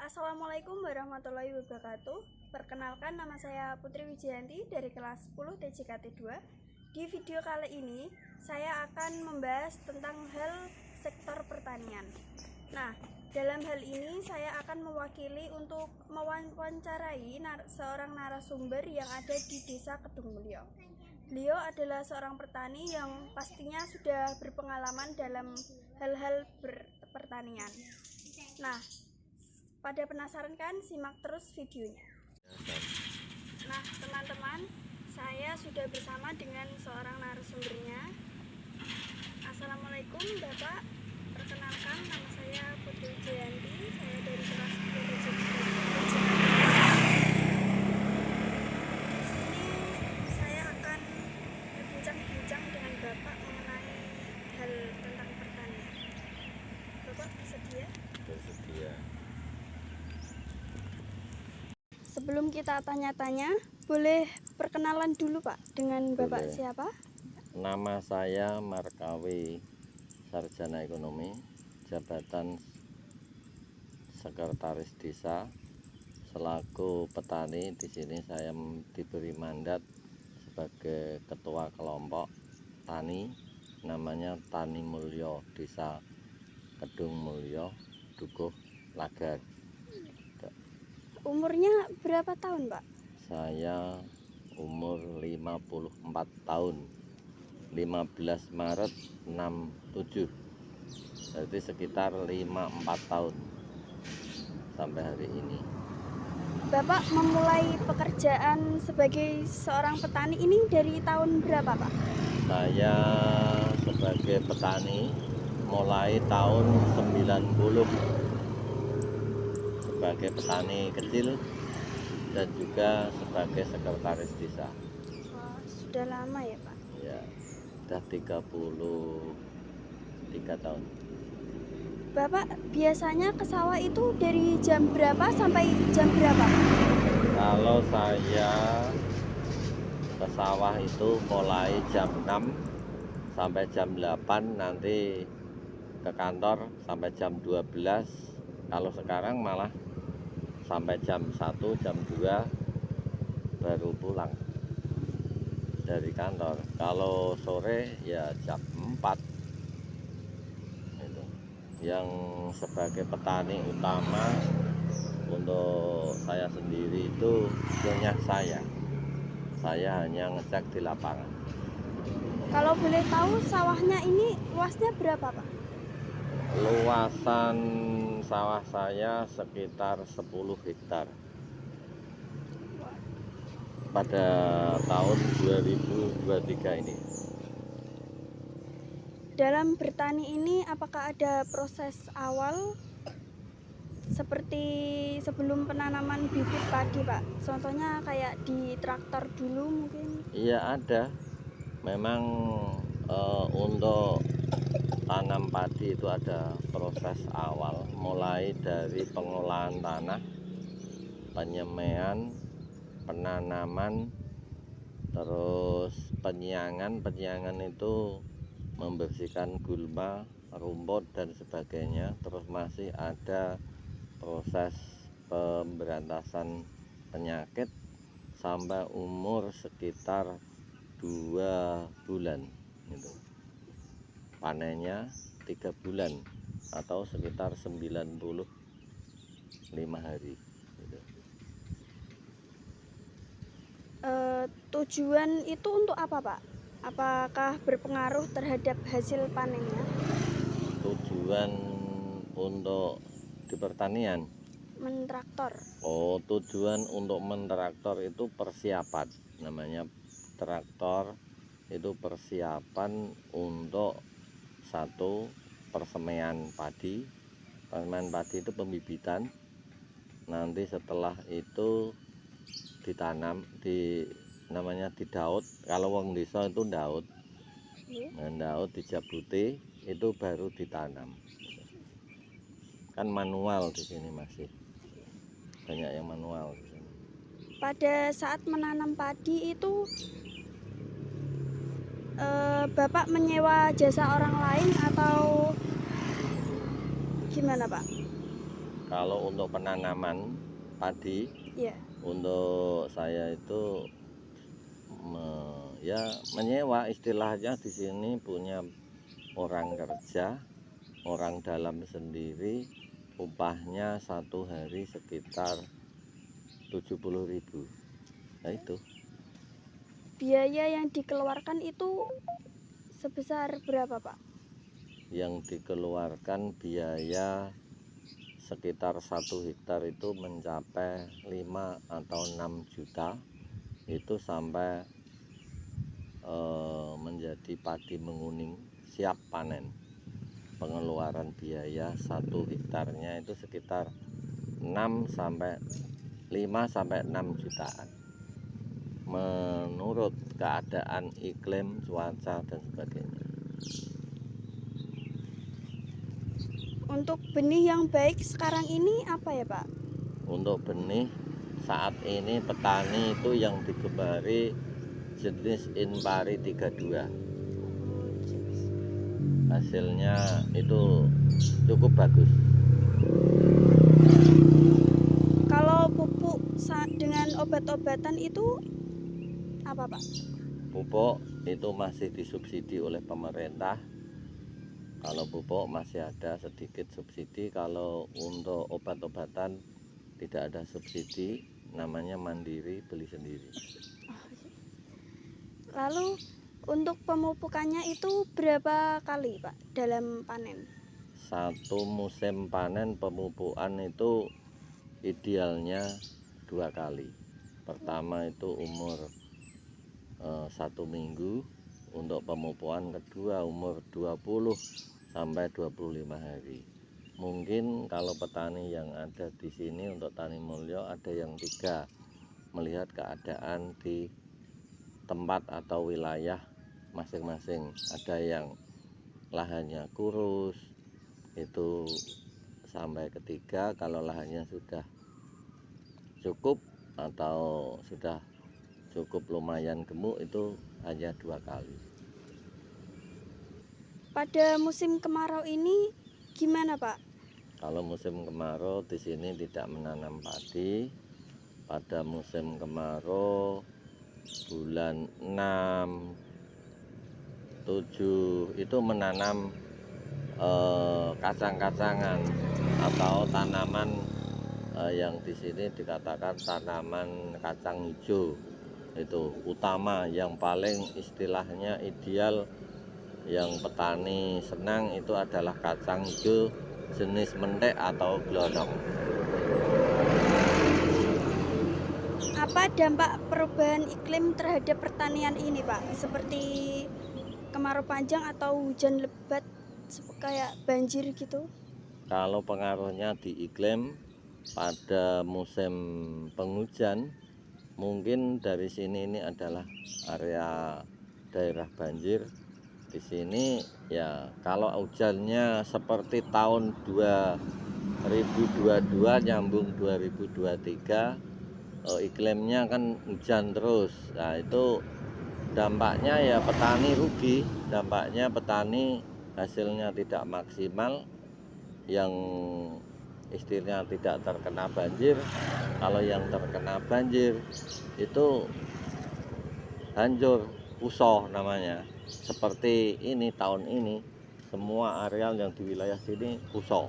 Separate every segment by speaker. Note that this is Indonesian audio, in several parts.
Speaker 1: Assalamualaikum warahmatullahi wabarakatuh. Perkenalkan, nama saya Putri Wijayanti dari kelas 10 TJKT 2. Di video kali ini saya akan membahas tentang hal sektor pertanian. Nah, dalam hal ini saya akan mewakili untuk mewawancarai seorang narasumber yang ada di Desa Kedung Mulyo. Beliau adalah seorang petani yang pastinya sudah berpengalaman dalam hal-hal pertanian. Nah, pada penasaran kan? Simak terus videonya. Nah, teman-teman, saya sudah bersama dengan seorang narasumbernya. Assalamualaikum Bapak, perkenalkan nama saya Putri Wijayanti, saya dari kelas 10 TJKT. Di sini saya akan berbincang-bincang dengan Bapak mengenai hal tentang pertanian. Bapak bersedia?
Speaker 2: Bersedia.
Speaker 1: Sebelum kita tanya-tanya, boleh perkenalan dulu Pak dengan Bapak
Speaker 2: Boleh.
Speaker 1: siapa?
Speaker 2: Nama saya Markawi, Sarjana Ekonomi, jabatan Sekretaris Desa. Selaku petani di sini saya diberi mandat sebagai ketua kelompok tani, namanya Tani Mulyo, Desa Kedung Mulyo, Dukuh Lagar.
Speaker 1: Umurnya berapa tahun Pak?
Speaker 2: Saya umur 54 tahun, 15 Maret 67, berarti sekitar 54 tahun sampai hari ini.
Speaker 1: Bapak memulai pekerjaan sebagai seorang petani ini dari tahun berapa Pak?
Speaker 2: Saya sebagai petani mulai tahun 90 sebagai petani kecil dan juga sebagai sekretaris desa.
Speaker 1: Wah, sudah lama ya Pak?
Speaker 2: Ya, sudah 33 tahun.
Speaker 1: Bapak biasanya ke sawah itu dari jam berapa sampai jam berapa Pak?
Speaker 2: Kalau saya ke sawah itu mulai jam 6 sampai jam 8, nanti ke kantor sampai jam 12. Kalau sekarang malah sampai jam 1, jam 2 baru pulang dari kantor. Kalau sore ya jam 4. Itu. Yang sebagai petani utama untuk saya sendiri itu punya saya hanya ngecek di lapangan.
Speaker 1: Kalau boleh tahu sawahnya ini luasnya berapa Pak?
Speaker 2: Luasan sawah saya sekitar 10 hektar pada tahun 2023 ini.
Speaker 1: Dalam bertani ini apakah ada proses awal seperti sebelum penanaman bibit padi Pak? Contohnya kayak di traktor dulu mungkin?
Speaker 2: Iya ada. Memang untuk tanam padi itu ada proses awal, mulai dari pengolahan tanah, penyemaian, penanaman, terus penyiangan. Penyiangan itu membersihkan gulma, rumput dan sebagainya. Terus masih ada proses pemberantasan penyakit sampai umur sekitar 2 bulan gitu. Panennya 3 bulan atau sekitar 95 hari gitu.
Speaker 1: Tujuan itu untuk apa Pak? Apakah berpengaruh terhadap hasil panennya?
Speaker 2: Tujuan untuk di pertanian.
Speaker 1: Mentraktor.
Speaker 2: Oh, tujuan untuk mentraktor itu persiapan. Namanya traktor itu persiapan untuk satu persemaian padi. Persemaian padi itu pembibitan. Nanti setelah itu ditanam, namanya didaut. Kalau wong desa itu daut. Nah, daut dijabuti itu baru ditanam. Kan manual di sini masih banyak yang manual di sini.
Speaker 1: Pada saat menanam padi itu Bapak menyewa jasa orang lain atau gimana Pak?
Speaker 2: Kalau untuk penanaman padi,
Speaker 1: Ya.
Speaker 2: untuk saya itu ya menyewa, istilahnya di sini punya orang kerja, orang dalam sendiri, upahnya satu hari sekitar 70.000. Nah itu
Speaker 1: Biaya yang dikeluarkan itu sebesar berapa, Pak?
Speaker 2: yang dikeluarkan biaya sekitar 1 hektar itu mencapai 5 atau 6 juta, itu sampai menjadi padi menguning siap panen. Pengeluaran biaya 1 hektarnya itu sekitar 5 sampai 6 jutaan menurut keadaan iklim, cuaca dan sebagainya.
Speaker 1: Untuk benih yang baik sekarang ini apa ya, Pak?
Speaker 2: Untuk benih saat ini petani itu yang digemari jenis Inpari 32. Hasilnya itu cukup bagus.
Speaker 1: Kalau pupuk dengan obat-obatan itu apa, Pak?
Speaker 2: Pupuk itu masih disubsidi oleh pemerintah. Kalau pupuk masih ada sedikit subsidi. Kalau untuk obat-obatan tidak ada subsidi, namanya mandiri, beli sendiri.
Speaker 1: Lalu untuk pemupukannya itu berapa kali, Pak, dalam panen?
Speaker 2: Satu musim panen pemupukan itu idealnya 2 kali. Pertama itu umur 1 minggu, untuk pemupukan kedua umur 20 sampai 25 hari. Mungkin kalau petani yang ada di sini untuk Tani Mulyo ada yang 3, melihat keadaan di tempat atau wilayah masing-masing. Ada yang lahannya kurus, itu sampai ketiga. Kalau lahannya sudah cukup atau sudah cukup lumayan gemuk, itu hanya 2 kali.
Speaker 1: Pada musim kemarau ini gimana, Pak?
Speaker 2: Kalau musim kemarau di sini tidak menanam padi. Pada musim kemarau bulan 6, 7 itu menanam kacang-kacangan atau tanaman yang di sini dikatakan tanaman kacang hijau. Itu utama, yang paling istilahnya ideal, yang petani senang itu adalah kacang hijau jenis mentek atau glonok.
Speaker 1: Apa dampak perubahan iklim terhadap pertanian ini, Pak? Seperti kemarau panjang atau hujan lebat kayak banjir gitu?
Speaker 2: Kalau pengaruhnya di iklim pada musim penghujan, mungkin dari sini ini adalah area daerah banjir. Di sini ya kalau hujannya seperti tahun 2022 nyambung 2023, iklimnya kan hujan terus. Nah itu dampaknya ya petani rugi, dampaknya petani hasilnya tidak maksimal. Yang istilahnya tidak terkena banjir, kalau yang terkena banjir itu hancur, pusoh namanya. Seperti ini tahun ini semua areal yang di wilayah sini pusoh,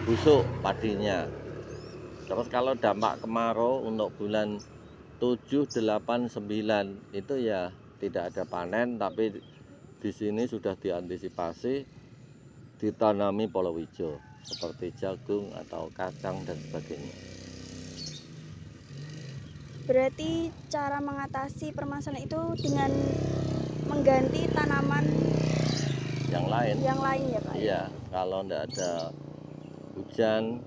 Speaker 2: busuk padinya. Terus kalau dampak kemarau untuk bulan 7, 8, 9 itu ya tidak ada panen, tapi di sini sudah diantisipasi ditanami palawija seperti jagung atau kacang dan sebagainya.
Speaker 1: Berarti cara mengatasi permasalahan itu dengan mengganti tanaman
Speaker 2: yang lain
Speaker 1: ya, Pak?
Speaker 2: Iya, kalau tidak ada hujan,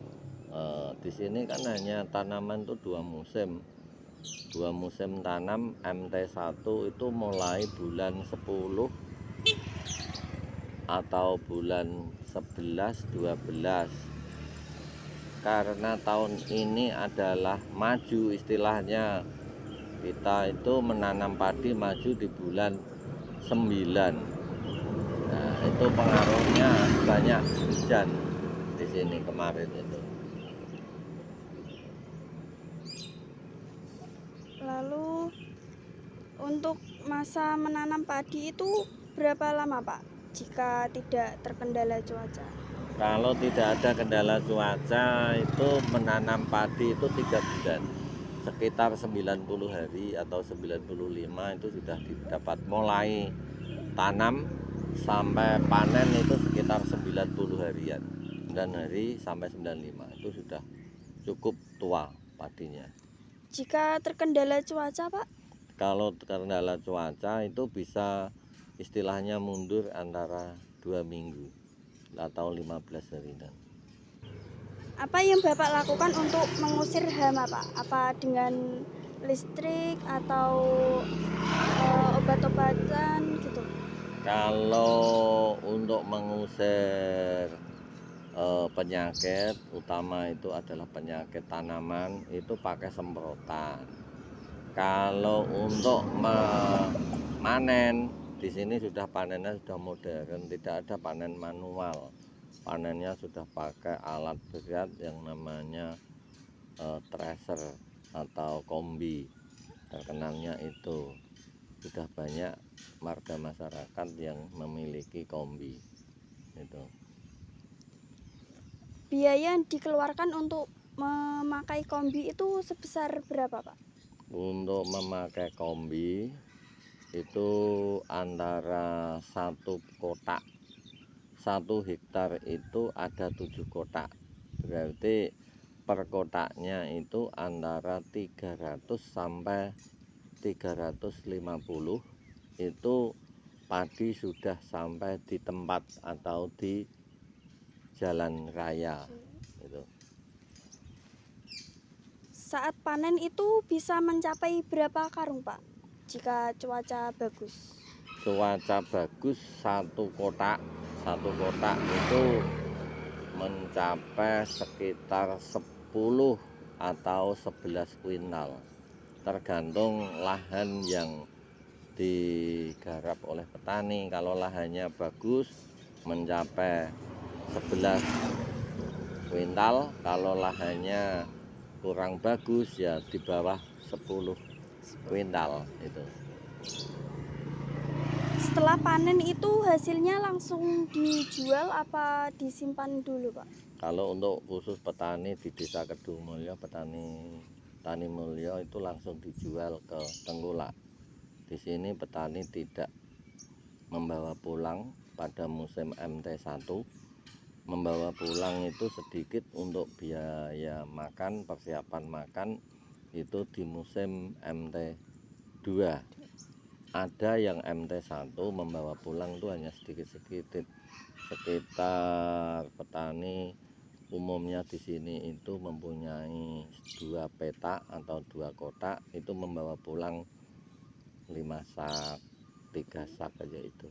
Speaker 2: di sini kan hanya tanaman itu 2 musim. 2 musim tanam. MT1 itu mulai bulan 10 atau bulan 11, 12. Karena tahun ini adalah maju, istilahnya kita itu menanam padi maju di bulan 9. Nah, itu pengaruhnya banyak hujan di sini kemarin itu.
Speaker 1: Lalu untuk masa menanam padi itu berapa lama Pak jika tidak terkendala cuaca?
Speaker 2: Kalau tidak ada kendala cuaca itu menanam padi itu 3 bulan. Sekitar 90 hari atau 95 itu sudah dapat mulai tanam sampai panen itu sekitar 90 harian. 9 hari sampai 95 itu sudah cukup tua padinya.
Speaker 1: Jika terkendala cuaca Pak?
Speaker 2: Kalau terkendala cuaca itu bisa istilahnya mundur antara 2 minggu atau 15 hari.
Speaker 1: Apa yang Bapak lakukan untuk mengusir hama Pak? Apa dengan listrik atau obat-obatan gitu?
Speaker 2: Kalau untuk mengusir penyakit utama itu adalah penyakit tanaman itu pakai semprotan. Kalau untuk memanen di sini sudah panennya sudah modern, tidak ada panen manual. Panennya sudah pakai alat berat yang namanya thresher atau kombi. Terkenalnya itu sudah banyak warga masyarakat yang memiliki kombi itu.
Speaker 1: Biaya yang dikeluarkan untuk memakai kombi itu sebesar berapa Pak?
Speaker 2: Untuk memakai kombi itu antara 1 kotak 1 hektar itu ada 7 kotak, berarti per kotaknya itu antara 300 sampai 350 itu padi sudah sampai di tempat atau di jalan raya itu.
Speaker 1: Saat panen itu bisa mencapai berapa karung Pak jika cuaca bagus?
Speaker 2: Cuaca bagus 1 kotak itu mencapai sekitar 10 atau 11 kuintal, tergantung lahan yang digarap oleh petani. Kalau lahannya bagus mencapai 11 kuintal, kalau lahannya kurang bagus ya di bawah 10 kuintal itu.
Speaker 1: Setelah panen itu hasilnya langsung dijual apa disimpan dulu Pak?
Speaker 2: Kalau untuk khusus petani di Desa Kedungmulyo, Tani Mulyo itu langsung dijual ke Tengkulak. Di sini petani tidak membawa pulang pada musim MT1. Membawa pulang itu sedikit untuk biaya makan, persiapan makan itu di musim MT2. Ada yang MT1 membawa pulang itu hanya sedikit-sedikit. Sekitar petani umumnya di sini itu mempunyai 2 petak atau 2 kotak, itu membawa pulang 5 sak, 3 sak aja itu.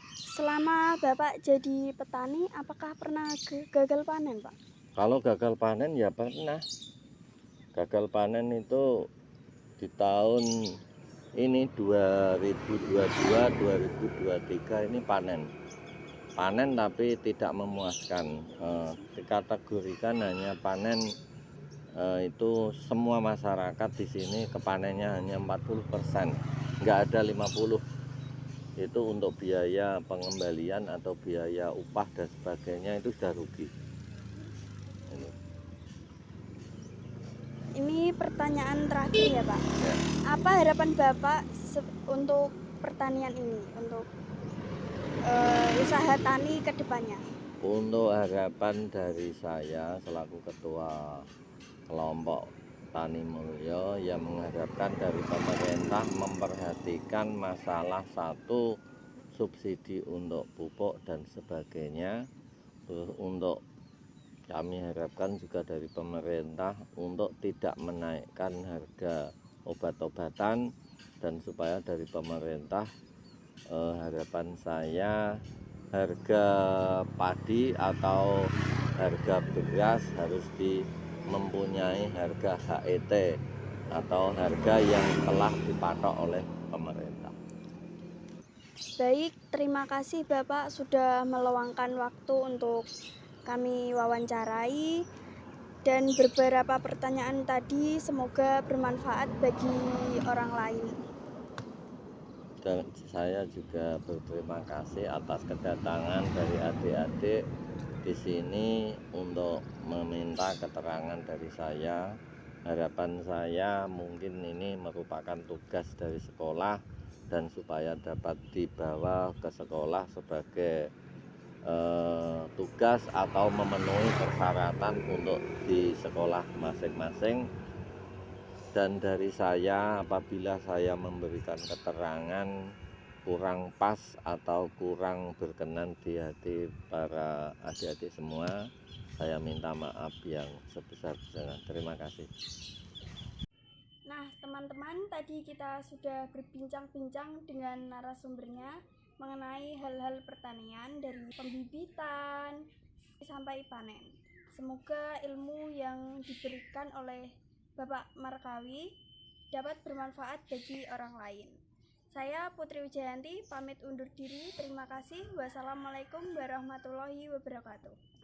Speaker 1: Selama Bapak jadi petani, apakah pernah gagal panen Pak?
Speaker 2: Kalau gagal panen ya pernah. Gagal panen itu di tahun ini 2022 2023 ini panen tapi tidak memuaskan. Dikategorikan hanya panen itu semua masyarakat di sini kepanennya hanya 40%, nggak ada 50. Itu untuk biaya pengembalian atau biaya upah dan sebagainya itu sudah rugi.
Speaker 1: Ini pertanyaan terakhir ya Pak.
Speaker 2: Ya.
Speaker 1: Apa harapan Bapak untuk pertanian ini, untuk usaha tani ke depannya?
Speaker 2: Untuk harapan dari saya selaku ketua kelompok Tani Mulyo yang mengharapkan dari pemerintah memperhatikan masalah satu subsidi untuk pupuk dan sebagainya. Terus untuk kami harapkan juga dari pemerintah untuk tidak menaikkan harga obat-obatan, dan supaya dari pemerintah harapan saya harga padi atau harga beras harus mempunyai harga HET atau harga yang telah dipatok oleh pemerintah.
Speaker 1: Baik, terima kasih Bapak sudah meluangkan waktu untuk kami wawancarai. dan beberapa pertanyaan tadi semoga bermanfaat bagi orang lain.
Speaker 2: Dan saya juga berterima kasih atas kedatangan dari adik-adik di sini untuk meminta keterangan dari saya. Harapan saya mungkin ini merupakan tugas dari sekolah dan supaya dapat dibawa ke sekolah sebagai tugas atau memenuhi persyaratan untuk di sekolah masing-masing. Dan dari saya, apabila saya memberikan keterangan kurang pas atau kurang berkenan di hati para adik-adik semua, saya minta maaf yang sebesar-besarnya. Terima kasih.
Speaker 1: Nah, teman-teman, tadi kita sudah berbincang-bincang dengan narasumbernya mengenai hal-hal pertanian dari pembibitan sampai panen. Semoga ilmu yang diberikan oleh Bapak Markawi dapat bermanfaat bagi orang lain. Saya Putri Wijayanti pamit undur diri. Terima kasih. Wassalamualaikum warahmatullahi wabarakatuh.